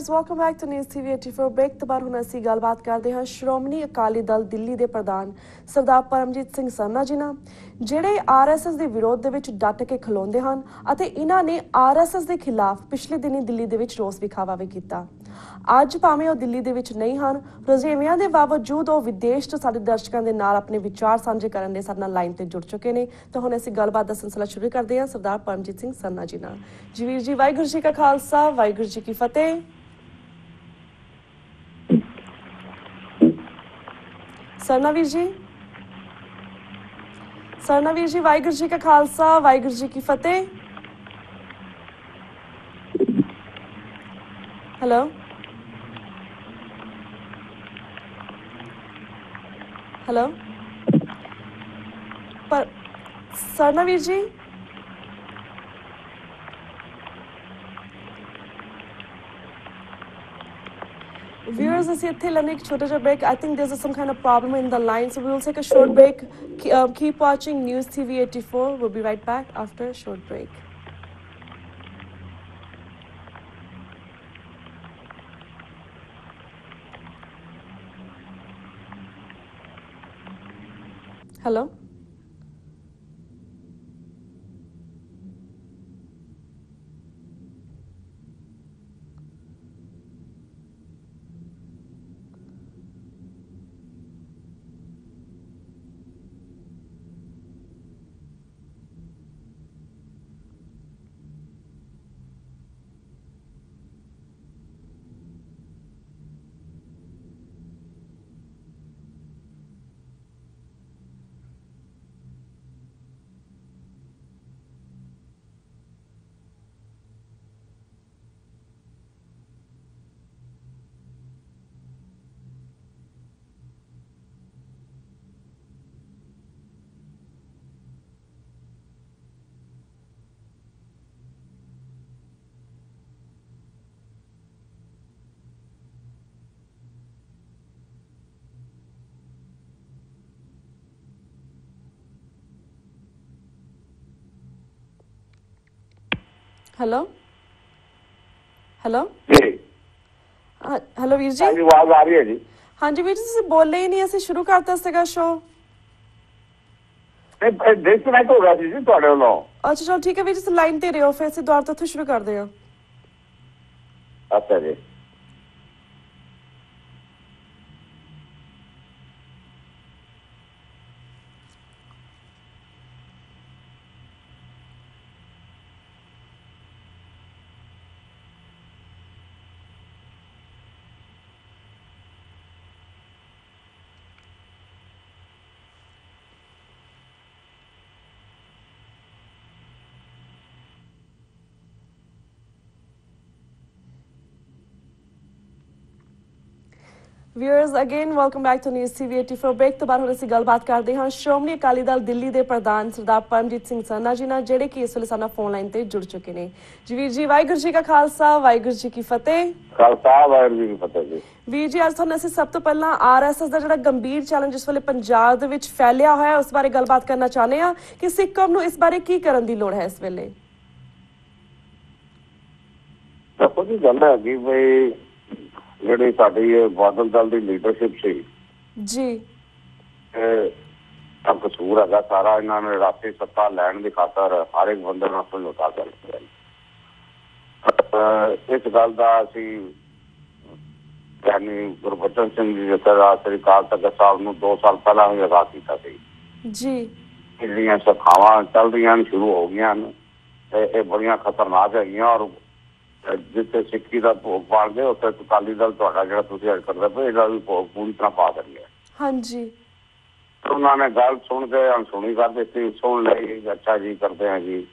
Viewers welcome back to news TV 84 break ਤੋਂ ਬਾਅਦ ਹੁਣ ਅਸੀਂ ਗੱਲਬਾਤ ਕਰਦੇ ਹਾਂ ਸ਼੍ਰੋਮਣੀ ਅਕਾਲੀ ਦਲ ਦਿੱਲੀ ਦੇ ਪ੍ਰਧਾਨ ਸਰਦਾਰ ਪਰਮਜੀਤ ਸਿੰਘ ਸਰਨਾ ਜੀ ਨਾਲ, ਜਿਹੜੇ ਆਰਐਸਐਸ ਦੇ ਵਿਰੋਧ ਦੇ ਵਿੱਚ ਡਟ ਕੇ ਖਲੋਂਦੇ ਹਨ ਅਤੇ ਇਹਨਾਂ ਨੇ ਆਰਐਸਐਸ ਦੇ ਖਿਲਾਫ ਪਿਛਲੇ ਦਿਨੀ ਦਿੱਲੀ ਦੇ ਵਿੱਚ ਰੋਸ ਵਿਖਾਵਾ ਵੀ ਕੀਤਾ। ਅੱਜ ਭਾਵੇਂ ਉਹ ਦਿੱਲੀ ਦੇ ਵਿੱਚ ਨਹੀਂ ਹਨ, ਰੁਝੇਵਿਆਂ ਦੇ ਬਾਵਜੂਦ ਉਹ ਵਿਦੇਸ਼ ਤੋਂ ਸਾਡੇ ਦਰਸ਼ਕਾਂ ਦੇ ਨਾਲ ਆਪਣੇ ਵਿਚਾਰ ਸਾਂਝੇ ਕਰਨ ਦੇ ਸਾਡੇ ਨਾਲ ਲਾਈਨ ਤੇ ਜੁੜ ਚੁੱਕੇ ਨੇ। ਤਾਂ ਹੁਣ ਅਸੀਂ ਗੱਲਬਾਤ ਦਾ ਸਿਲਸਿਲਾ ਸ਼ੁਰੂ ਕਰਦੇ ਹਾਂ ਸਰਦਾਰ ਪਰਮਜੀਤ ਸਿੰਘ ਸਰਨਾ ਜੀ ਨਾਲ। ਜੀ ਵੀਰ ਜੀ, ਵਾਹਿਗੁਰੂ ਜੀ ਕਾ ਖਾਲਸਾ, ਵਾਹਿਗੁਰੂ ਜੀ ਕੀ ਫਤਿਹ। सरना वीर जी, वाहिगुरू जी का खालसा, वाहिगुरू जी की फतेह। हेलो हेलो पर सरना वीर जी, viewers, ਅਸੀਂ ਇੱਥੇ ਲੈਣੇ ਇੱਕ ਛੋਟਾ ਜਿਹਾ break. I think there's some kind of problem in the line, so we will take a short break. Keep watching News TV 84. We'll be right back after a short break. Hello. Hello hello जी, hello Veer ji, आवाज आ रही है जी। हाँ जी वीर जी, ਤੁਸੀਂ ਬੋਲੇ ਹੀ ਨਹੀਂ, ਅਸੀਂ ਸ਼ੁਰੂ ਕਰਤਾ ਸੀਗਾ ਸ਼ੋ। डिस्कनेक्ट हो गया जी ਤੁਹਾਡੇ ਵੱਲੋਂ। ਅੱਛਾ ਚਲੋ ਠੀਕ ਹੈ ਵੀਰ ਜੀ, ਤੁਸੀਂ ਲਾਈਨ ਤੇ ਰਹੋ, ਫਿਰ ਅਸੀਂ ਦੁਬਾਰਾ ਤੋਂ ਸ਼ੁਰੂ ਕਰਦੇ ਹਾਂ। अच्छा जी। Viewers again welcome back to news TV 84 break ਤੋਂ ਬਾਅਦ ਹੁਣ ਅਸੀਂ ਗੱਲਬਾਤ ਕਰਦੇ ਹਾਂ ਸ਼੍ਰੋਮਣੀ ਅਕਾਲੀ ਦਲ ਦਿੱਲੀ ਦੇ ਪ੍ਰਧਾਨ ਸਰਦਾਰ ਪਰਮਜੀਤ ਸਿੰਘ ਸਰਨਾ ਜੀ ਨਾਲ, ਜਿਹੜੇ ਕਿ ਇਸ ਵੇਲੇ ਸਾਡੇ ਫੋਨ ਲਾਈਨ ਤੇ ਜੁੜ ਚੁੱਕੇ ਨੇ। ਜੀ ਵੀਰ ਜੀ, ਵਾਹਿਗੁਰੂ ਜੀ ਕਾ ਖਾਲਸਾ, ਵਾਹਿਗੁਰੂ ਜੀ ਕੀ ਫਤਿਹ। ਖਾਲਸਾ, ਵਾਹਿਗੁਰੂ ਜੀ ਕੀ ਫਤਿਹ ਜੀ। ਵੀਰ ਜੀ, ਅੱਜ ਤੁਹਾਨੂੰ ਅਸੀਂ ਸਭ ਤੋਂ ਪਹਿਲਾਂ ਆਰਐਸਐਸ ਦਾ ਜਿਹੜਾ ਗੰਭੀਰ ਚੈਲੰਜ ਇਸ ਵੇਲੇ ਪੰਜਾਬ ਦੇ ਵਿੱਚ ਫੈਲਿਆ ਹੋਇਆ ਉਸ ਬਾਰੇ ਗੱਲਬਾਤ ਕਰਨਾ ਚਾਹੁੰਦੇ ਹਾਂ ਕਿ ਸਿੱਖ ਕੌਮ ਨੂੰ ਇਸ ਬਾਰੇ ਕੀ ਕਰਨ ਦੀ ਲੋੜ ਹੈ ਇਸ ਵੇਲੇ। ਦੇਖੋ ਜੀ, ਗੱਲ ਹੈ ਕਿ ਬਈ ਜਿਹੜੀ ਸਾਡੀ ਬਾਦਲ ਦਲ ਦੀ ਲੀਡਰਸ਼ਿਪ ਸੀ ਜੀ, ਇਹ ਕਸੂਰ ਹੈਗਾ ਸਾਰਾ। ਇਹਨਾਂ ਨੇ ਰਾਸ਼ਟਰੀ ਸੱਤਾ ਲੈਣ ਦੀ ਖਾਤਰ ਹਰ ਇੱਕ ਬੰਦੇ ਨਾਲ ਸਮਝੌਤਾ ਕਰ ਲਿਆ। ਇਸ ਗੱਲ ਦਾ ਅਸੀਂ ਯਾਨੀ ਗੁਰਬਚਨ ਸਿੰਘ ਜੀ ਜਥੇਦਾਰ ਸ੍ਰੀ ਅਕਾਲ ਤਖਤ ਸਾਹਿਬ ਨੂੰ 2 ਸਾਲ ਪਹਿਲਾਂ ਹੀ ਆਗਾਹ ਕੀਤਾ ਸੀ ਜੀ। ਜਿਹੜੀਆਂ ਸਖਾਵਾਂ ਚੱਲ ਰਹੀਆਂ ਨੇ, ਸ਼ੁਰੂ ਹੋ ਗਈਆਂ ਨੇ, ਇਹ ਬੜੀਆਂ ਖਤਰਨਾਕ ਹੈਗੀਆਂ। ਔਰ ਜਿੱਥੇ ਸਿੱਖੀ ਦਾ ਭੋਗ ਪਾਣਗੇ ਉੱਥੇ ਅਕਾਲੀ ਦਲ ਤੁਹਾਡਾ ਜਿਹੜਾ ਤੁਸੀਂ ਅੱਜ ਕਰਦੇ ਪਏ ਇਹਦਾ ਵੀ ਭੋਗ ਪੂਰੀ ਤਰ੍ਹਾਂ ਪਾ ਦੇਣਗੇ। ਹਾਂਜੀ। ਉਹਨਾਂ ਨੇ ਗੱਲ ਸੁਣ ਕੇ ਅਣਸੁਣੀ ਕਰ ਦਿੱਤੀ, ਸੁਣ ਲਈ, ਅੱਛਾ ਜੀ ਕਰਦੇ ਹਾਂ ਜੀ।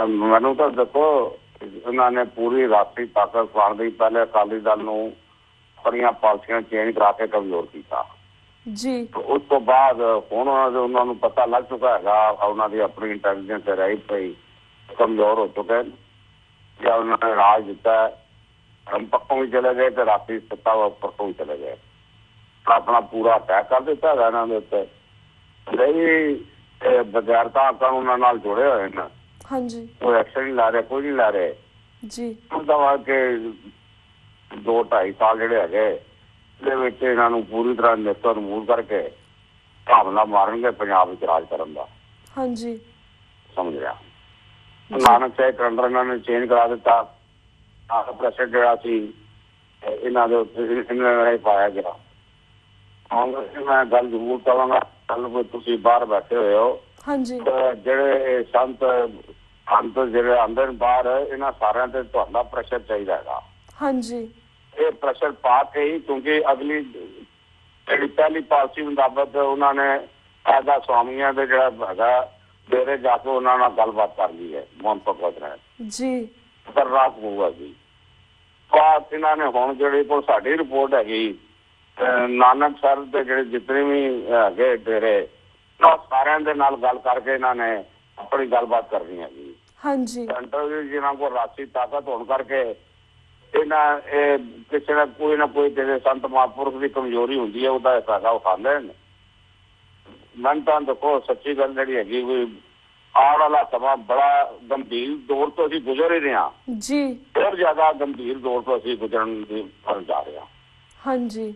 ਮੈਨੂੰ ਤਾਂ ਦੇਖੋ, ਉਹਨਾਂ ਨੇ ਪੂਰੀ ਰਾਸ਼ਟਰੀ ਤਾਕਤ ਪਾਉਣ ਲਈ ਪਹਿਲੇ ਅਕਾਲੀ ਦਲ ਨੂੰ ਆਪਣੀਆਂ ਪਾਲਸੀਆਂ ਚੇਂਜ ਕਰਾ ਕੇ ਕਮਜ਼ੋਰ ਕੀਤਾ ਜੀ। ਉਸ ਤੋਂ ਬਾਅਦ ਹੁਣ ਉਹਨਾਂ ਨੂੰ ਪਤਾ ਲੱਗ ਚੁੱਕਾ ਹੈਗਾ, ਉਹਨਾਂ ਦੀ ਆਪਣੀ ਇੰਟੈਲੀਜੈਂਸ ਰਹੀ ਪਈ, ਕਮਜ਼ੋਰ ਹੋ ਚੁੱਕੇ ਜਾਂ ਉਹਨਾਂ ਨੇ ਰਾਜ ਦਿੱਤਾ, हम पक्कों भी चले गए तो राशि सत्ता पक्कों भी चले गए, अपना पूरा अटैक कर दिता है इन्हों के उत्ते। नहीं बगैरता कानून नाल जुड़े हुए हैं, कोई एक्शन नहीं ला रहे, कोई नहीं ला रहे जी। मतलब के 2-2.5 ਸਾਲ ਜਿਹੜੇ ਹੈਗੇ ਇਹਦੇ ਵਿੱਚ ਇਹਨਾਂ ਨੂੰ ਪੂਰੀ ਤਰ੍ਹਾਂ ਨਿਸ਼ਚਿਤ ਰਿਮੂਵ ਕਰਕੇ ਭਾਵਨਾ ਮਾਰਨਗੇ ਪੰਜਾਬ ਵਿੱਚ ਰਾਜ ਕਰਨ ਦਾ। ਹਾਂਜੀ, ਸਮਝ ਰਿਹਾ। ਨਾਨਕ ਸਾਹਿਬ ਕੈਲੰਡਰ ਇਹਨਾਂ ਨੇ ਚੇਂਜ ਕਰਾ ਦਿੱਤਾ। ਪ੍ਰੈਸ਼ਰ ਜਿਹੜਾ ਸੀ ਇਹਨਾਂ ਦੇ ਉੱਤੇ ਇਹਨਾਂ ਨੇ ਪਾਇਆ ਗਿਆ। ਕਾਂਗਰਸ ਮੈਂ ਗੱਲ ਜ਼ਰੂਰ ਕਰਾਂਗਾ, ਕੱਲ ਤੁਸੀਂ ਬਾਹਰ ਬੈਠੇ ਹੋਏ ਹੋ, ਹਾਂਜੀ, ਜਿਹੜੇ ਸੰਤ ਜਿਹੜੇ ਆਂਦੇ ਨੇ ਬਾਹਰ, ਇਹਨਾਂ ਸਾਰਿਆਂ ਤੇ ਤੁਹਾਡਾ ਪ੍ਰੈਸ਼ਰ ਚਾਹੀਦਾ ਹੈਗਾ। ਹਾਂਜੀ, ਇਹ ਪ੍ਰੈਸ਼ਰ ਪਾ ਕੇ ਹੀ, ਕਿਉਂਕਿ ਅਗਲੀ ਜਿਹੜੀ ਪਹਿਲੀ ਪਾਲਿਸੀ ਮੁਤਾਬਕ ਉਹਨਾਂ ਨੇ ਐਦਾ ਸਵਾਮੀਆਂ ਦੇ ਜਿਹੜਾ ਹੈਗਾ ਡੇਰੇ ਜਾ ਕੇ ਉਹਨਾਂ ਨਾਲ ਗੱਲਬਾਤ ਕਰ ਲਈ ਹੈ। ਮੋਹਨ ਭਗਵਤ ਨੇ ਜੀ ਖਤਰਨਾਕ ਹੋਊਗਾ ਜੀ। ਬਾਅਦ ਇਹਨਾਂ ਨੇ ਹੁਣ ਜਿਹੜੀ ਕੋਲ ਸਾਡੀ ਰਿਪੋਰਟ ਹੈਗੀ, ਨਾਨਕ ਸਰ ਦੇ ਜਿਹੜੇ ਜਿਤਨੇ ਵੀ ਹੈਗੇ ਡੇਰੇ, ਸਾਰਿਆਂ ਦੇ ਨਾਲ ਗੱਲ ਕਰਕੇ ਇਹਨਾਂ ਨੇ ਆਪਣੀ ਗੱਲਬਾਤ ਕਰਨੀ ਹੈਗੀ। ਹਾਂਜੀ, ਸੈਂਟਰ ਦੀ ਜਿਹਨਾਂ ਕੋਲ ਰਾਸ਼ਟਰੀ ਤਾਕਤ ਹੋਣ ਕਰਕੇ ਇਹਨਾਂ ਕਿਸੇ ਨਾ ਕੋਈ ਕਿਸੇ ਸੰਤ ਮਹਾਂਪੁਰਖ ਦੀ ਕਮਜ਼ੋਰੀ ਹੁੰਦੀ ਹੈ, ਉਹਦਾ ਫਾਇਦਾ ਉਠਾਉਂਦੇ ਨੇ। ਮੈਂ ਤਾਂ ਦੇਖੋ ਸੱਚੀ ਗੱਲ ਜਿਹੜੀ ਹੈਗੀ ਵੀ ਆਉਣ ਵਾਲਾ ਸਮਾਂ ਬੜਾ ਗੰਭੀਰ ਦੌਰ ਤੋਂ ਅਸੀਂ ਗੁਜ਼ਰ ਹੀ ਰਹੇ ਹਾਂ ਜੀ, ਬਹੁਤ ਜ਼ਿਆਦਾ ਗੰਭੀਰ ਦੌਰ ਤੋਂ ਅਸੀਂ ਗੁਜ਼ਰਨ ਦੀ ਜਾ ਰਹੇ ਹਾਂ। ਹਾਂਜੀ,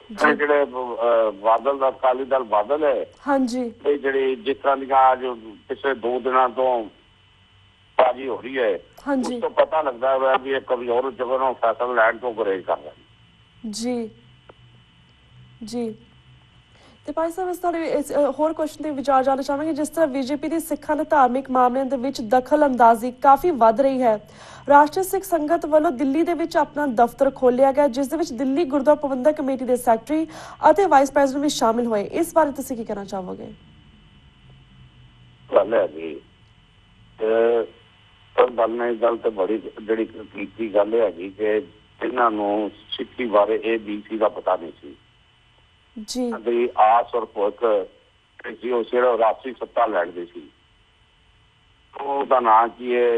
ਜਿਹੜੇ ਬਾਦਲ ਦਾ ਅਕਾਲੀ ਦਲ ਬਾਦਲ ਹੈ, ਹਾਂਜੀ, ਇਹ ਜਿਹੜੀ ਜਿਸ ਤਰ੍ਹਾਂ ਦੀਆਂ ਅੱਜ ਪਿਛਲੇ 2 ਦਿਨਾਂ ਤੋਂ ਬਾਜੀ ਹੋ ਰਹੀ ਹੈ, ਹਾਂਜੀ, ਉਸ ਤੋਂ ਪਤਾ ਲੱਗਦਾ ਹੈ ਵੀ ਇਹ ਕਮਜ਼ੋਰ ਜਗ੍ਹਾ ਨੂੰ ਫੈਸਲਾ ਲੈਣ ਤੋਂ ਗੁਰੇਜ਼ ਕਰ ਰਹੇ। ਜੀ ਜੀ। ਤੇ ਭਾਈ ਸਾਹਿਬ, ਇਸ ਤੁਹਾਡੇ ਇਸ ਹੋਰ ਕੁਐਸਚਨ ਤੇ ਵਿਚਾਰ ਜਾਣਨਾ ਚਾਹਾਂਗੇ। ਜਿਸ ਤਰ੍ਹਾਂ ਬੀਜੇਪੀ ਦੀ ਸਿੱਖਾਂ ਦੇ ਧਾਰਮਿਕ ਮਾਮਲਿਆਂ ਦੇ ਵਿੱਚ ਦਖਲ ਅੰਦਾਜ਼ੀ ਕਾਫੀ ਵੱਧ ਰਹੀ ਹੈ, ਰਾਸ਼ਟਰੀ ਸਿੱਖ ਸੰਗਤ ਵੱਲੋਂ ਦਿੱਲੀ ਦੇ ਵਿੱਚ ਆਪਣਾ ਦਫ਼ਤਰ ਖੋਲ੍ਹਿਆ ਗਿਆ, ਜਿਸ ਦੇ ਵਿੱਚ ਦਿੱਲੀ ਗੁਰਦੁਆਰਾ ਪ੍ਰਬੰਧਕ ਕਮੇਟੀ ਦੇ ਸੈਕਟਰੀ ਅਤੇ ਵਾਈਸ ਪ੍ਰੈਜ਼ੀਡੈਂਟ ਵੀ ਸ਼ਾਮਿਲ ਹੋਏ। ਇਸ ਬਾਰੇ ਤੁਸੀਂ ਕੀ ਕਹਿਣਾ ਚਾਹੋਗੇ? ਗੱਲ ਹੈ ਜੀ, ਗੱਲ ਤੇ ਬੜੀ ਜਿਹੜੀ ਕੀਤੀ ਗੱਲ ਹੈਗੀ ਕਿ ਇਹਨਾਂ ਨੂੰ ਸਿੱਖੀ ਬਾਰੇ ABC ਦਾ ਪਤਾ ਨਹੀਂ ਸੀ ਜੀ। ਦੀ ਆਸ ਔਰ ਭੁੱਖ ਸੀ, ਉਹ ਸਿਰਫ ਰਾਸ਼ਟਰੀ ਸੱਤਾ ਲੈਣ ਦੀ ਸੀ। ਉਹਦਾ ਨਾਂ ਕੀ ਹੈ,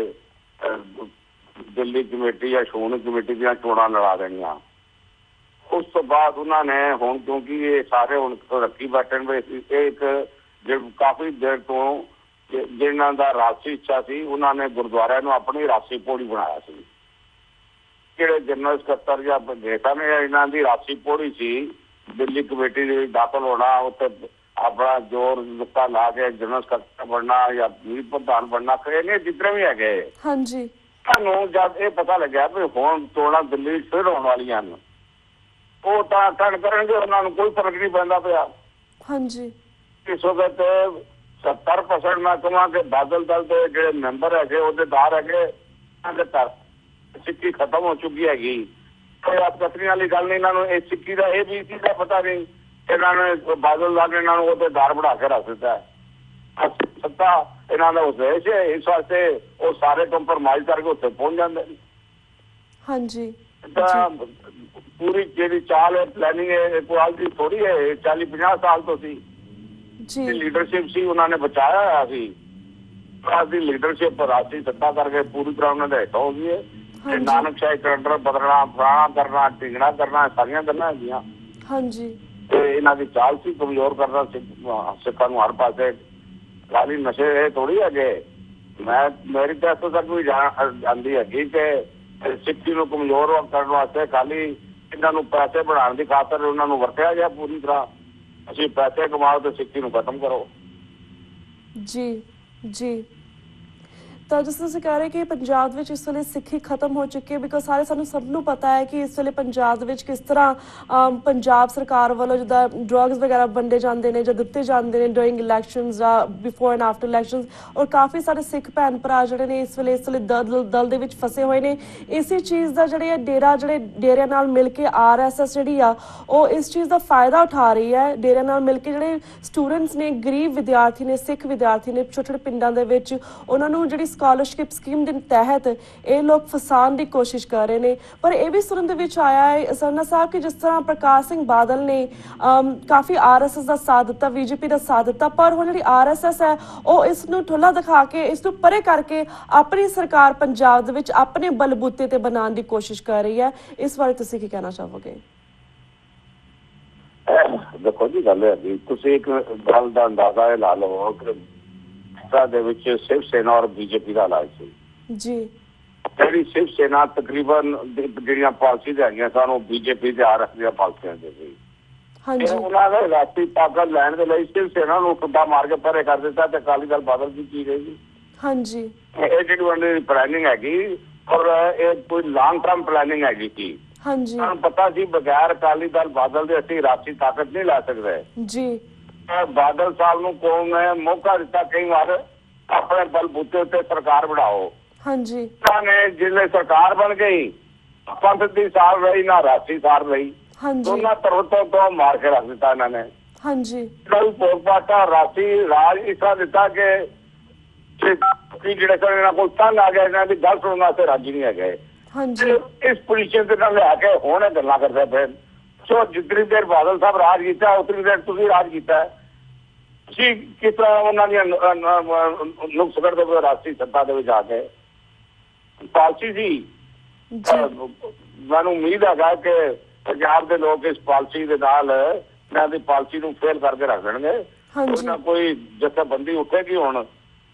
ਦਿੱਲੀ ਕਮੇਟੀ ਜਾਂ ਸ਼੍ਰੋਮਣੀ ਕਮੇਟੀ ਦੀਆਂ ਚੋਣਾਂ ਲੜਾ ਦੇਣੀਆਂ। ਉਸ ਤੋਂ ਬਾਅਦ ਉਹਨਾਂ ਨੇ ਹੁਣ, ਕਿਉਂਕਿ ਇਹ ਸਾਰੇ ਹੁਣ ਰੱਖੀ ਬੈਠੇ ਨੇ, ਇਹ ਇੱਕ ਕਾਫੀ ਦੇਰ ਤੋਂ ਜਿਹਨਾਂ ਦਾ ਰਾਸ਼ਟਰੀ ਇੱਛਾ ਸੀ, ਉਹਨਾਂ ਨੇ ਗੁਰਦੁਆਰਿਆਂ ਨੂੰ ਆਪਣੀ ਰਾਸ਼ਟਰੀ ਪੌੜੀ ਬਣਾਇਆ ਸੀ। ਜਿਹੜੇ ਜਨਰਲ ਸਕੱਤਰ ਜਾਂ ਨੇਤਾ ਨੇ, ਇਹਨਾਂ ਦੀ ਰਾਸ਼ਟਰੀ ਪੌੜੀ ਸੀ ਦਿੱਲੀ ਕਮੇਟੀ ਦੇ ਵਿੱਚ ਦਾਖਲ ਹੋਣਾ, ਉੱਥੇ ਆਪਣਾ ਜ਼ੋਰ ਲੁੱਕਾ ਲਾ ਕੇ ਜਨਰਲ ਸਕੱਤਰ ਬਣਨਾ ਜਾਂ ਮੀਤ ਪ੍ਰਧਾਨ ਬਣਨਾ, ਇਹਨੇ ਜਿਤਨੇ ਵੀ ਹੈਗੇ। ਹਾਂਜੀ, ਤੁਹਾਨੂੰ ਜਦ ਇਹ ਪਤਾ ਲੱਗਿਆ ਵੀ ਹੁਣ ਚੋਣਾਂ ਦਿੱਲੀ ਫਿਰ ਹੋਣ ਵਾਲੀਆਂ ਹਨ, ਉਹ ਤਾਂ ਟਣ ਕਰਨਗੇ, ਉਹਨਾਂ ਨੂੰ ਕੋਈ ਫਰਕ ਨਹੀਂ ਪੈਂਦਾ ਪਿਆ। ਹਾਂਜੀ, ਇਸ ਵਕਤ 70% ਮੈਂ ਕਹਾਂ ਕਿ ਬਾਦਲ ਦਲ ਦੇ ਜਿਹੜੇ ਮੈਂਬਰ ਹੈਗੇ, ਅਹੁਦੇਦਾਰ ਹੈਗੇ, ਸਿੱਖੀ ਖਤਮ ਹੋ ਚੁੱਕੀ ਹੈਗੀ। ਕੋਈ ਆਪ ਕਤਰੀਆਂ ਵਾਲੀ ਗੱਲ ਨਹੀਂ, ਇਹਨਾਂ ਨੂੰ ਇਹ ਸਿੱਖੀ ਦਾ ABC ਦਾ ਪਤਾ ਨਹੀਂ। ਇਹਨਾਂ ਨੇ ਬਾਦਲ ਦਲ ਨੇ ਇਹਨਾਂ ਨੂੰ ਅਹੁਦੇਦਾਰ ਬਣਾ ਕੇ ਰੱਖ ਦਿੱਤਾ। ਸੱਤਾ ਇਹਨਾਂ ਦਾ ਉਦੇਸ਼ ਹੈ, ਇਸ ਵਾਸਤੇ ਉਹ ਸਾਰੇ ਕੰਪਰਮਾਈਜ਼ ਕਰਕੇ ਉੱਥੇ ਪਹੁੰਚ ਜਾਂਦੇ ਨੇ। ਹਾਂਜੀ, ਪੂਰੀ ਜਿਹੜੀ ਚਾਲ ਹੈ, ਪਲੈਨਿੰਗ ਹੈ, ਕੁਆਲਿਟੀ ਥੋੜੀ ਹੈ, 40-50 ਸਾਲ ਤੋਂ ਸੀ ਜੀ। ਲੀਡਰਸ਼ਿਪ ਸੀ, ਉਹਨਾਂ ਨੇ ਬਚਾਇਆ ਹੋਇਆ ਸੀ। ਦੀ ਲੀਡਰਸ਼ਿਪ ਰਾਸ਼ਟਰੀ ਸੱਤਾ ਕਰਕੇ ਪੂਰੀ ਤਰ੍ਹਾਂ ਉਹਨਾਂ ਦੇ ਹੇਠ ਹੋ ਗਈ ਹੈ। ਨਾਨਕ ਸਾਹਿਬ ਕੈਲੰਡਰ ਬਦਲਣਾ, ਪੁਰਾਣਾ ਕਰਨਾ, ਢਿੰਗਣਾ ਕਰਨਾ, ਸਾਰੀਆਂ ਗੱਲਾਂ ਹੈਗੀਆਂ। ਹਾਂਜੀ, ਤੇ ਇਹਨਾਂ ਦੀ ਚਾਲ ਸੀ ਕਮਜ਼ੋਰ ਕਰਨਾ ਸਿੱਖਾਂ ਨੂੰ ਹਰ ਪਾਸੇ। ਖਾਲੀ ਨਸ਼ੇ ਇਹ ਥੋੜੀ ਹੈਗੇ। ਮੇਰੀ ਤਾਂ ਇੱਥੋਂ ਤੱਕ ਵੀ ਜਾਂਦੀ ਹੈਗੀ ਕਿ ਸਿੱਖੀ ਨੂੰ ਕਮਜ਼ੋਰ ਕਰਨ ਵਾਸਤੇ ਖਾਲੀ ਇਹਨਾਂ ਨੂੰ ਪੈਸੇ ਬਣਾਉਣ ਦੀ ਖਾਤਰ ਉਹਨਾਂ ਨੂੰ ਵਰਤਿਆ ਗਿਆ ਪੂਰੀ ਤਰ੍ਹਾਂ। ਅਸੀਂ ਪੈਸੇ ਕਮਾਓ ਤੇ ਸਿੱਖੀ ਨੂੰ ਖਤਮ ਕਰੋ। ਜੀ ਜੀ। ਤਾਂ ਜਿਸ ਤਰ੍ਹਾਂ ਤੁਸੀਂ ਕਹਿ ਰਹੇ ਕਿ ਪੰਜਾਬ ਵਿੱਚ ਇਸ ਵੇਲੇ ਸਿੱਖੀ ਖਤਮ ਹੋ ਚੁੱਕੀ ਹੈ, ਬਿਕੋਜ਼ ਸਾਨੂੰ ਸਭ ਨੂੰ ਪਤਾ ਹੈ ਕਿ ਇਸ ਵੇਲੇ ਪੰਜਾਬ ਦੇ ਵਿੱਚ ਕਿਸ ਤਰ੍ਹਾਂ ਪੰਜਾਬ ਸਰਕਾਰ ਵੱਲੋਂ ਜਿੱਦਾਂ ਡਰੱਗਸ ਵਗੈਰਾ ਵੰਡੇ ਜਾਂਦੇ ਨੇ ਜਾਂ ਦਿੱਤੇ ਜਾਂਦੇ ਨੇ ਡੂਰਿੰਗ ਇਲੈਕਸ਼ਨਸ ਜਾਂ ਬਿਫੋਰ ਐਂਡ ਆਫਟਰ ਇਲੈਕਸ਼ਨਸ, ਔਰ ਕਾਫੀ ਸਾਰੇ ਸਿੱਖ ਭੈਣ ਭਰਾ ਜਿਹੜੇ ਨੇ ਇਸ ਵੇਲੇ ਦਲ ਦੇ ਵਿੱਚ ਫਸੇ ਹੋਏ ਨੇ। ਇਸੇ ਚੀਜ਼ ਦਾ ਜਿਹੜੇ ਡੇਰਿਆਂ ਨਾਲ ਮਿਲ ਕੇ RSS ਜਿਹੜੀ ਆ ਉਹ ਇਸ ਚੀਜ਼ ਦਾ ਫਾਇਦਾ ਉਠਾ ਰਹੀ ਹੈ। ਡੇਰਿਆਂ ਨਾਲ ਮਿਲ ਕੇ ਜਿਹੜੇ ਸਟੂਡੈਂਟਸ ਨੇ, ਗਰੀਬ ਵਿਦਿਆਰਥੀ ਨੇ, ਸਿੱਖ ਵਿਦਿਆਰਥੀ ਨੇ, ਛੋਟੇ ਛੋਟੇ ਪਿੰਡਾਂ ਦੇ ਵਿੱਚ ਉਹਨਾਂ ਨੂੰ ਜਿਹੜੀ ਸਕਾਲਰਸ਼ਿਪ ਸਕੀਮ ਦੇ ਤਹਿਤ ਇਹ ਲੋਕ ਫਸਾਉਣ ਦੀ ਕੋਸ਼ਿਸ਼ ਕਰ ਰਹੇ ਨੇ। ਪਰ ਇਹ ਵੀ ਸੁਣਨ ਦੇ ਵਿੱਚ ਆਇਆ ਹੈ ਸਰਨਾ ਸਾਹਿਬ ਕਿ ਜਿਸ ਤਰ੍ਹਾਂ ਪ੍ਰਕਾਸ਼ ਸਿੰਘ ਬਾਦਲ ਨੇ ਕਾਫੀ RSS ਦਾ ਸਾਥ ਦਿੱਤਾ, BJP ਦਾ ਸਾਥ ਦਿੱਤਾ, ਪਰ ਹੁਣ ਜਿਹੜੀ RSS ਹੈ ਉਹ ਇਸ ਨੂੰ ਠੁੱਲਾ ਦਿਖਾ ਕੇ, ਇਸ ਨੂੰ ਪਰੇ ਕਰਕੇ ਆਪਣੀ ਸਰਕਾਰ ਪੰਜਾਬ ਦੇ ਵਿੱਚ ਆਪਣੇ ਬਲਬੂਤੇ ਤੇ ਬਣਾਉਣ ਦੀ ਕੋਸ਼ਿਸ਼ ਕਰ ਰਹੀ ਹੈ। ਇਸ ਬਾਰੇ ਤੁਸੀਂ ਕੀ ਕਹਿਣਾ ਚਾਹੋਗੇ? ਦੇਖੋ ਜੀ, ਗੱਲ ਹੈ ਜੀ, ਤੁਸੀਂ ਇੱਕ ਗੱਲ ਦਾ ਅੰਦਾਜ਼ਾ ਇਹ ਲਾ ਲਓ ਕਿ ਦੇ ਵਿੱਚ ਸਿਵ ਸੈਨਾ ਔਰ BJP ਦਾ ਇਲਾਜ ਸੀ ਜੀ। ਜਿਹੜੀ ਸ਼ਿਵ ਸੈਨਾ ਤਕਰੀਬਨ ਜਿਹੜੀਆਂ ਪਾਲਿਸੀ ਹੈਗੀਆਂ ਸਾਨੂੰ ਬੀਜੇਪੀ ਦੇ ਆਰਐਸ ਦੀਆਂ ਪਾਲਿਸੀਆਂ ਦੇ ਸੀ। ਹਾਂਜੀ ਉਹਨਾਂ ਦੇ ਰਾਸ਼ਟਰੀ ਤਾਕਤ ਲੈਣ ਦੇ ਲਈ ਸ਼ਿਵ ਸੈਨਾ ਨੂੰ ਖੁੱਡਾ ਮਾਰ ਕੇ ਪਰੇ ਕਰ ਦਿੱਤਾ ਤੇ ਅਕਾਲੀ ਦਲ ਬਾਦਲ ਦੀ ਕੀ ਰਹੇਗੀ। ਹਾਂਜੀ ਇਹ ਜਿਹੜੀ ਉਹਨਾਂ ਦੀ ਪਲੈਨਿੰਗ ਹੈਗੀ ਔਰ ਇਹ ਕੋਈ ਲੌਂਗ ਟਰਮ ਪਲੈਨਿੰਗ ਹੈਗੀ ਸੀ। ਹਾਂਜੀ ਤੁਹਾਨੂੰ ਪਤਾ ਸੀ ਬਗੈਰ ਅਕਾਲੀ ਦਲ ਬਾਦਲ ਦੇ ਅਸੀਂ ਰਾਸ਼ਟਰੀ ਤਾਕਤ ਨਹੀਂ ਲੈ ਸਕਦੇ ਜੀ। ਬਾਦਲ ਸਾਹਿਬ ਨੂੰ ਕੌਮ ਨੇ ਮੌਕਾ ਦਿੱਤਾ ਕਈ ਵਾਰ ਆਪਣੇ ਬਲਬੂਤੇ ਉੱਤੇ ਸਰਕਾਰ ਬਣਾਓ। ਹਾਂਜੀ ਉਹਨਾਂ ਨੇ ਜਿਲੇ ਸਰਕਾਰ ਬਣ ਗਈ ਪੰਥ ਦੀ ਸਾਰ ਰਹੀ ਨਾ ਰਾਸ਼ਟਰੀ ਸਾਰ ਰਹੀ। ਹਾਂਜੀ ਦੋਨਾਂ ਤਰਫੋਂ ਤੋਂ ਮਾਰ ਕੇ ਰੱਖ ਦਿੱਤਾ ਇਹਨਾਂ ਨੇ। ਹਾਂਜੀ ਕੋਈ ਪੋਸਟਮਾਰਟਮ ਰਾਸ਼ਟਰੀ ਰਾਜ ਇਸ ਤਰ੍ਹਾਂ ਦਿੱਤਾ ਕਿ ਜਿਹੜੇ ਸਨ ਇਹਨਾਂ ਕੋਲ ਤੰਗ ਆ ਗਿਆ ਇਹਨਾਂ ਦੀ ਗੱਲ ਸੁਣਨ ਵਾਸਤੇ ਰਾਜੀ ਨਹੀਂ ਹੈਗੇ। ਹਾਂਜੀ ਇਸ ਪੋਜੀਸ਼ਨ ਤੇ ਨਾਲ ਲਿਆ ਕੇ ਹੁਣ ਇਹ ਗੱਲਾਂ ਕਰਦੇ ਪਏ। ਸੋ ਜਿਤਨੀ ਦੇਰ ਬਾਦਲ ਸਾਹਿਬ ਰਾਜ ਕੀਤਾ ਉਤਨੀ ਦੇਰ ਤੁਸੀਂ ਰਾਜ ਕੀਤਾ। ਤੁਸੀਂ ਕਿਸ ਤਰ੍ਹਾਂ ਉਹਨਾਂ ਦੀਆਂ ਨੁਕਸ ਕੱਢਦੇ ਪਏ ਰਾਸ਼ਟਰੀ ਸੱਤਾ ਦੇ ਵਿੱਚ ਆ ਕੇ। ਪਾਲਿਸੀ ਸੀ ਮੈਨੂੰ ਉਮੀਦ ਹੈਗਾ ਕਿ ਪੰਜਾਬ ਦੇ ਲੋਕ ਇਸ ਪਾਲਿਸੀ ਦੇ ਨਾਲ ਇਹਨਾਂ ਦੀ ਪਾਲਿਸੀ ਨੂੰ ਫੇਲ ਕਰਕੇ ਰੱਖ ਦੇਣਗੇ। ਕੋਈ ਨਾ ਕੋਈ ਜਥੇਬੰਦੀ ਉੱਠੇਗੀ ਹੁਣ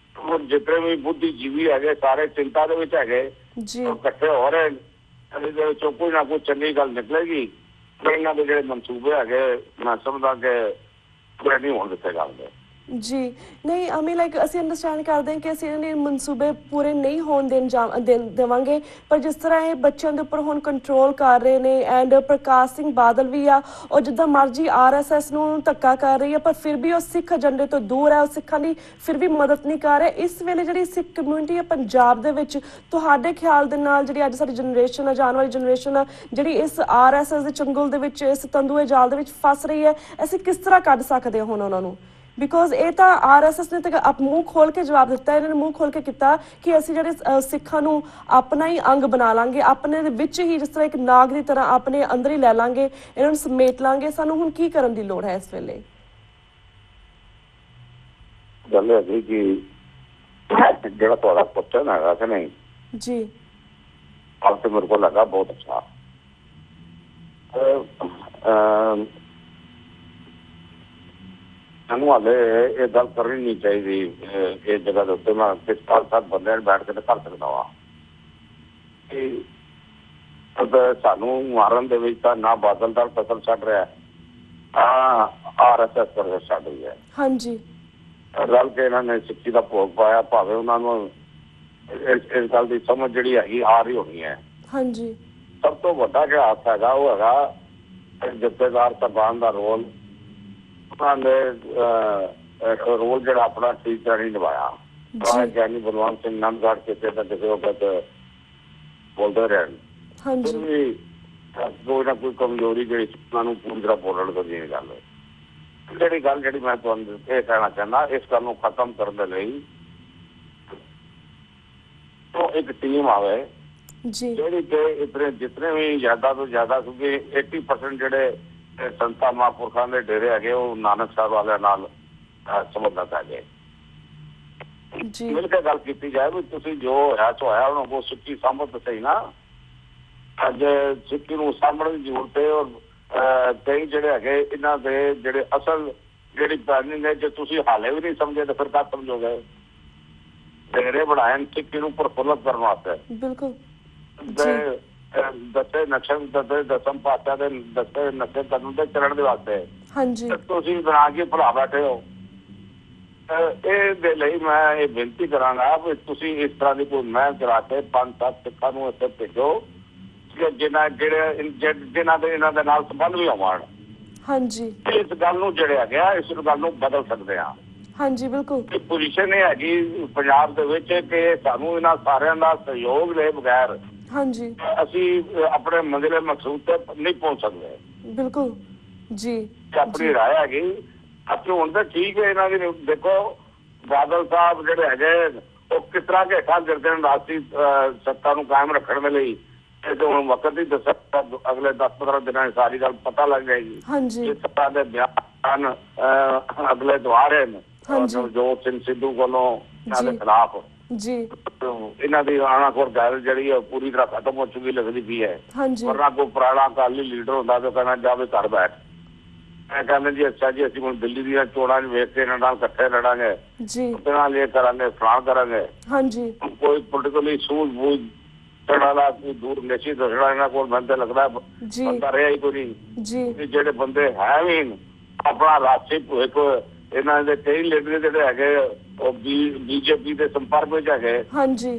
ਜਿਤਨੇ ਵੀ ਬੁੱਧੀਜੀਵੀ ਹੈਗੇ ਸਾਰੇ ਚਿੰਤਾ ਦੇ ਵਿੱਚ ਹੈਗੇ ਜੀ ਇਕੱਠੇ ਹੋ ਰਹੇ। ਇਹਦੇ ਵਿੱਚੋਂ ਕੋਈ ਨਾ ਕੋਈ ਚੰਗੀ ਗੱਲ ਨਿਕਲੇਗੀ। ਇਹਨਾਂ ਦੇ ਜਿਹੜੇ ਮਨਸੂਬੇ ਹੈਗੇ ਮੈਂ ਸਮਝਦਾ ਕਿ ਪੂਰੇ ਨਹੀਂ ਹੋਣ ਦਿੱਤੇ ਜਾਂਦੇ। ਜੀ ਨਹੀਂ ਅਮੀ ਲਾਈਕ ਅਸੀਂ ਅੰਡਰਸਟੈਂਡ ਕਰਦੇ ਹਾਂ ਕਿ ਅਸੀਂ ਇਹਨਾਂ ਦੇ ਮਨਸੂਬੇ ਪੂਰੇ ਨਹੀਂ ਹੋਣ ਦੇਵਾਂਗੇ ਪਰ ਜਿਸ ਤਰ੍ਹਾਂ ਇਹ ਬੱਚਿਆਂ ਦੇ ਉੱਪਰ ਹੁਣ ਕੰਟਰੋਲ ਕਰ ਰਹੇ ਨੇ ਐਂਡ ਪ੍ਰਕਾਸ਼ ਸਿੰਘ ਬਾਦਲ ਵੀ ਆ ਉਹ ਜਿੱਦਾਂ ਮਰਜ਼ੀ RSS ਨੂੰ ਧੱਕਾ ਕਰ ਰਹੀ ਹੈ ਪਰ ਫਿਰ ਵੀ ਉਹ ਸਿੱਖ ਏਜੰਡੇ ਤੋਂ ਦੂਰ ਹੈ। ਉਹ ਸਿੱਖਾਂ ਦੀ ਫਿਰ ਵੀ ਮਦਦ ਨਹੀਂ ਕਰ ਰਿਹਾ। ਇਸ ਵੇਲੇ ਜਿਹੜੀ ਸਿੱਖ ਕਮਿਊਨਿਟੀ ਹੈ ਪੰਜਾਬ ਦੇ ਵਿੱਚ ਤੁਹਾਡੇ ਖਿਆਲ ਦੇ ਨਾਲ ਜਿਹੜੀ ਅੱਜ ਸਾਡੀ ਜਨਰੇਸ਼ਨ ਹੈ ਜਾਣ ਵਾਲੀ ਜਨਰੇਸ਼ਨ ਆ ਜਿਹੜੀ ਇਸ RSS ਦੇ ਚੰਗੁਲ ਦੇ ਵਿੱਚ ਇਸ ਤੰਦੂਏ ਜਾਲ ਦੇ ਵਿੱਚ ਫਸ ਰਹੀ ਹੈ ਅਸੀਂ ਕਿਸ ਤਰ੍ਹਾਂ ਕੱਢ ਸਕਦੇ ਹਾਂ ਹੁਣ ਉਹਨਾਂ ਨੂੰ? ਬਿਕੋਜ਼ ਇਹ ਤਾਂ RSS ਨੇ ਤਾਂ ਮੂੰਹ ਖੋਲ ਕੇ ਜਵਾਬ ਦਿੱਤਾ। ਇਹਨਾਂ ਨੇ ਮੂੰਹ ਖੋਲ ਕੇ ਕੀਤਾ ਕਿ ਅਸੀਂ ਜਿਹੜੇ ਸਿੱਖਾਂ ਨੂੰ ਆਪਣਾ ਹੀ ਅੰਗ ਬਣਾ ਲਾਂਗੇ ਆਪਣੇ ਦੇ ਵਿੱਚ ਹੀ ਜਿਸ ਤਰ੍ਹਾਂ ਇੱਕ ਨਾਗ ਦੀ ਤਰ੍ਹਾਂ ਆਪਣੇ ਅੰਦਰ ਹੀ ਲੈ ਲਾਂਗੇ ਇਹਨਾਂ ਨੂੰ ਸਮੇਟ ਲਾਂਗੇ। ਸਾਨੂੰ ਹੁਣ ਕੀ ਕਰਨ ਦੀ ਲੋੜ ਹੈ ਇਸ ਵੇਲੇ? ਗੱਲ ਹੈ ਕਿ ਜਿਹੜਾ ਤੁਹਾਡਾ ਕੁਐਸਚਨ ਹੈਗਾ ਕਿ ਨਹੀਂ ਜੀ अब तो मेरे को लगा बहुत अच्छा। ਸਾਨੂੰ ਹਾਲੇ ਇਹ ਗੱਲ ਕਰਨੀ ਨਹੀਂ ਚਾਹੀਦੀ ਇਸ ਜਗ੍ਹਾ ਦੇ ਉੱਤੇ। ਮੈਂ 5-7 ਬੰਦਿਆਂ ਨਾਲ ਬੈਠ ਕੇ ਤਾਂ ਕਰ ਸਕਦਾ ਵਾ ਕਿ ਸਾਨੂੰ ਮਾਰਨ ਦੇ ਵਿੱਚ ਤਾਂ ਨਾ ਬਾਦਲ ਦਾ ਫਸਲ ਛੱਡ ਰਿਹਾ RSS ਪਰ ਛੱਡ ਰਹੀ ਹੈ। ਹਾਂਜੀ ਰਲ ਕੇ ਇਹਨਾਂ ਨੇ ਸਿੱਖੀ ਦਾ ਭੋਗ ਪਾਇਆ ਭਾਵੇਂ ਉਹਨਾਂ ਨੂੰ ਇਸ ਗੱਲ ਦੀ ਸਮਝ ਜਿਹੜੀ ਹੈਗੀ ਆ ਰਹੀ ਹੋਣੀ ਹੈ। ਹਾਂਜੀ ਸਭ ਤੋਂ ਵੱਡਾ ਜਿਹੜਾ ਹੱਥ ਹੈਗਾ ਉਹ ਹੈਗਾ ਜਥੇਦਾਰ ਸਾਹਿਬਾਨ ਦਾ ਰੋਲ। ਉਹਨਾਂ ਨੇ ਰੋਲ ਜਿਹੜਾ ਆਪਣਾ ਠੀਕ ਤਰ੍ਹਾਂ ਨਹੀਂ ਨਿਭਾਇਆ। ਗਿਆਨੀ ਬਲਵੰਤ ਸਿੰਘ ਨੰਦਗੜ੍ਹ ਕਿਸੇ ਨਾ ਕਿਸੇ ਵਕਤ ਬੋਲਦੇ ਰਹਿਣ ਵੀ ਕੋਈ ਨਾ ਕੋਈ ਕਮਜ਼ੋਰੀ ਜਿਹੜੀ ਉਹਨਾਂ ਨੂੰ ਪੂਰੀ ਤਰ੍ਹਾਂ ਬੋਲਣ ਤੋਂ ਨਹੀਂ ਗੱਲ। ਜਿਹੜੀ ਮੈਂ ਤੁਹਾਨੂੰ ਇਹ ਕਹਿਣਾ ਚਾਹੁੰਦਾ ਇਸ ਗੱਲ ਨੂੰ ਖਤਮ ਕਰਨ ਦੇ ਲਈ ਤੋਂ ਇੱਕ ਟੀਮ ਆਵੇ ਜਿਹੜੀ ਕਿ ਇਤਨੇ ਜਿਤਨੇ ਵੀ ਜ਼ਿਆਦਾ ਤੋਂ ਜ਼ਿਆਦਾ ਕਿਉਂਕਿ 80% ਜਿਹੜੇ ਸੰਤਾਂ ਮਹਾਂਪੁਰਖਾਂ ਦੇ ਡੇਰੇ ਹੈਗੇ ਉਹ ਨਾਨਕ ਸਾਹਿਬ ਵਾਲਿਆਂ ਨਾਲ ਸੰਬੰਧਤ ਹੈਗੇ। ਮਿਲ ਕੇ ਗੱਲ ਕੀਤੀ ਜਾਏ ਵੀ ਤੁਸੀਂ ਜੋ ਹੋਇਆ ਸੋ ਹੋਇਆ ਉਹਨਾਂ ਕੋਲ ਸਿੱਖੀ ਸਾਂਭਤ ਸਹੀ ਨਾ। ਅੱਜ ਸਿੱਖੀ ਨੂੰ ਸਾਂਭਣ ਦੀ ਜ਼ਰੂਰਤ ਹੈ ਔਰ ਕਈ ਜਿਹੜੇ ਹੈਗੇ ਇਹਨਾਂ ਦੇ ਜਿਹੜੇ ਅਸਲ ਜਿਹੜੀ ਪਲੈਨਿੰਗ ਹੈ ਜੇ ਤੁਸੀਂ ਹਾਲੇ ਵੀ ਨਹੀਂ ਸਮਝੇ ਤਾਂ ਫਿਰ ਕਦ ਸਮਝੋਗੇ? ਡੇਰੇ ਬਣਾਏ ਸਿੱਖੀ ਨੂੰ ਪ੍ਰਫੁੱਲਤ ਕਰਨ ਵਾਸਤੇ। ਬਿਲਕੁਲ ਦਸਮ ਪਾਤਸ਼ਾਹ ਦੇ ਦੱਸੇ ਨਸ਼ੇ ਕਰਨ ਦੇ ਚੱਲਣ ਦੇ ਵਾਸਤੇ ਹਾਂਜੀ ਤੁਸੀਂ ਬਣਾ ਕੇ ਭੁਲਾ ਬੈਠੇ ਹੋ। ਇਹ ਦੇ ਲਈ ਮੈਂ ਇਹ ਬੇਨਤੀ ਕਰਾਂਗਾ ਵੀ ਤੁਸੀਂ ਇਸ ਤਰ੍ਹਾਂ ਦੀ ਕੋਈ ਮਹਿਮ ਕਰਾ ਕੇ 5-7 ਸਿੱਖਾਂ ਨੂੰ ਇੱਥੇ ਭੇਜੋ ਕਿ ਜਿਹਨਾਂ ਦੇ ਇਹਨਾਂ ਦੇ ਨਾਲ ਸੰਬੰਧ ਵੀ ਹੋਣ। ਹਾਂਜੀ ਇਸ ਗੱਲ ਨੂੰ ਜਿਹੜਾ ਗਿਆ ਇਸ ਗੱਲ ਨੂੰ ਬਦਲ ਸਕਦੇ ਹਾਂ। ਹਾਂਜੀ ਬਿਲਕੁਲ ਪੋਜੀਸ਼ਨ ਇਹ ਹੈਗੀ ਪੰਜਾਬ ਦੇ ਵਿੱਚ ਕਿ ਸਾਨੂੰ ਇਹਨਾਂ ਸਾਰਿਆਂ ਦਾ ਸਹਿਯੋਗ ਦੇ ਬਗੈਰ ਹਾਂਜੀ ਅਸੀਂ ਆਪਣੇ ਮੰਜ਼ਿਲੇ ਮਕਸੂਦ ਤੇ ਨਹੀਂ ਪਹੁੰਚ ਸਕਦੇ। ਬਿਲਕੁਲ ਜੀ ਆਪਣੀ ਰਾਏ ਹੈਗੀ ਆਪਣੀ ਹੁਣ ਤਾਂ ਠੀਕ ਹੈ। ਇਹਨਾਂ ਦੀ ਦੇਖੋ ਬਾਦਲ ਸਾਹਿਬ ਜਿਹੜੇ ਹੈਗੇ ਉਹ ਕਿਸ ਤਰ੍ਹਾਂ ਕੇ ਹੇਠਾਂ ਗਿਰਦੇ ਨੇ ਰਾਸ਼ਟਰੀ ਸੱਤਾ ਨੂੰ ਕਾਇਮ ਰੱਖਣ ਦੇ ਲਈ। ਇਹ ਤਾਂ ਹੁਣ ਵਕਤ ਹੀ ਦੱਸਿਆ ਅਗਲੇ 10-15 ਦਿਨਾਂ ਚ ਸਾਰੀ ਗੱਲ ਪਤਾ ਲੱਗ ਜਾਏਗੀ। ਹਾਂਜੀ ਸੱਤਾ ਦੇ ਬਿਆਨ ਅਗਲੇ ਦੁਆਰੇ ਨੇ ਨਵਜੋਤ ਸਿੰਘ ਸਿੱਧੂ ਕੋਲੋਂ ਇਹਨਾਂ ਦੇ ਖਿਲਾਫ ਜੀ ਇਹਨਾਂ ਦੀ ਆਣਾਖੋਰ ਗੱਲ ਜਿਹੜੀ ਹੈ ਪੂਰੀ ਤਰ੍ਹਾਂ ਖਤਮ ਹੋ ਚੁੱਕੀ ਲੱਗਦੀ ਪਈ ਹੈ। ਵਰਨਾ ਕੋਈ ਪੁਰਾਣਾ ਅਕਾਲੀ ਲੀਡਰ ਹੁੰਦਾ ਤਾਂ ਕਹਿੰਦਾ ਜਾਵੇ ਘਰ ਬੈਠ। ਮੈਂ ਕਹਿੰਦਾ ਜੀ ਅੱਛਾ ਜੀ ਅਸੀਂ ਹੁਣ ਦਿੱਲੀ ਦੀਆਂ ਚੋਣਾਂ ਚ ਵੇਖ ਕੇ ਇਹਨਾਂ ਨਾਲ ਇਕੱਠੇ ਲੜਾਂਗੇ ਨਾਲ ਇਹ ਕਰਾਂਗੇ ਫਲਾਣ ਕਰਾਂਗੇ। ਹਾਂਜੀ ਕੋਈ ਪੋਲੀਟੀਕਲੀ ਸੂਝ ਬੂਝ वाला कोई दूर निश्चित दसना इन्होंने को मैं तो लगता जी बंदा रहा ही कोई नहीं जी कि जेडे बंदे है भी अपना राष्ट्रीय भविख इन्हों के कई लीडर जोड़े है बीजेपी के संपर्क में है हाँ जी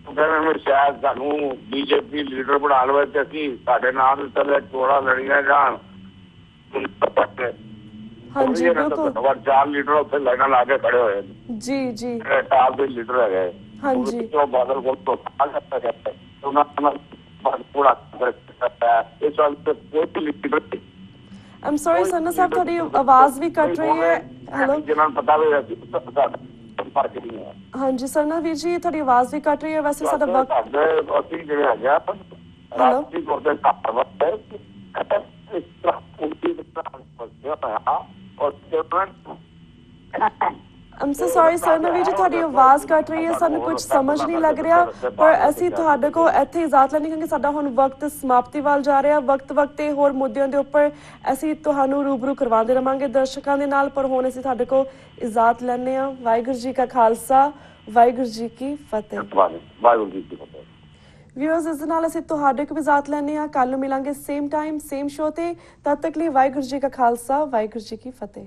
शायद सानू बीजेपी लीडर बना लवे तो असी साडे नाम थले चोड़ा लड़िया जान हाँ जी बिल्कुल 4 लीडर उत्थे लाइना ला के खड़े हुए जी जी टाल के लीडर है हाँ जी तो बादल को तो खा सकता है तो ना पूरा इस वाले कोई लीडर आई एम सॉरी सन्ना साहब थोड़ी आवाज भी कट रही है हेलो जिन्होंने पता भी संपर्क नहीं है हाँ जी सरना वीर जी थोड़ी आवाज भी कट रही है वैसे साਡਾ वक्त ਅਸੀਂ ਜਿਹੜੇ ਹੈਗਾ ਰਾਸ਼ਟਰੀ ਗੁਰਦੇ ਸਾਹਮਣੇ ਹੈ ਇਸ ਤਰ੍ਹਾਂ ਪੂਰੀ ਤਰ੍ਹਾਂ ਫਸਿਆ ਹੋਇਆ ਔਰ I'm so sorry सरना ਵੀਰ ਜੀ ਤੁਹਾਡੀ ਆਵਾਜ਼ ਕੱਟ ਰਹੀ ਹੈ ਸਾਨੂੰ ਕੁਝ ਸਮਝ ਨਹੀਂ ਲੱਗ ਰਿਹਾ ਪਰ ਅਸੀਂ ਤੁਹਾਡੇ ਕੋਲ ਇੱਥੇ ਇਜਾਜ਼ਤ ਲੈਣੀ ਕਿਉਂਕਿ ਸਾਡਾ ਹੁਣ ਵਕਤ ਸਮਾਪਤੀ ਵੱਲ ਜਾ ਰਿਹਾ ਵਕਤ ਤੇ ਹੋਰ ਮੁੱਦਿਆਂ ਦੇ ਉੱਪਰ ਅਸੀਂ ਤੁਹਾਨੂੰ ਰੂਬਰੂ ਕਰਵਾਉਂਦੇ ਰਵਾਂਗੇ ਦਰਸ਼ਕਾਂ ਦੇ ਨਾਲ ਪਰ ਹੁਣ ਅਸੀਂ ਤੁਹਾਡੇ ਕੋਲ ਇਜਾਜ਼ਤ ਲੈਣੇ ਆ ਵਾਹਿਗੁਰੂ ਜੀ ਕਾ ਖਾਲਸਾ ਵਾਹਿਗੁਰੂ ਜੀ ਕੀ ਫਤਿਹ ਵਾਹਿਗੁਰੂ ਜੀ ਕੀ ਫਤਿਹ ਵਿਊਅਰਸ ਇਸ ਨਾਲ ਅਸੀਂ ਤੁਹਾਡੇ ਕੋਲ ਇਜਾਜ਼ਤ ਲੈਣੇ ਆ ਕੱਲ ਨੂੰ ਮਿਲਾਂਗੇ ਸੇਮ ਟਾਈਮ ਸੇਮ ਸ਼ੋ ਤੇ ਤਦ ਤੱਕ ਲਈ ਵਾਹਿਗੁਰੂ ਜੀ ਕਾ ਖਾਲਸਾ ਵਾਹਿਗੁਰੂ ਜੀ ਕੀ ਫਤਿਹ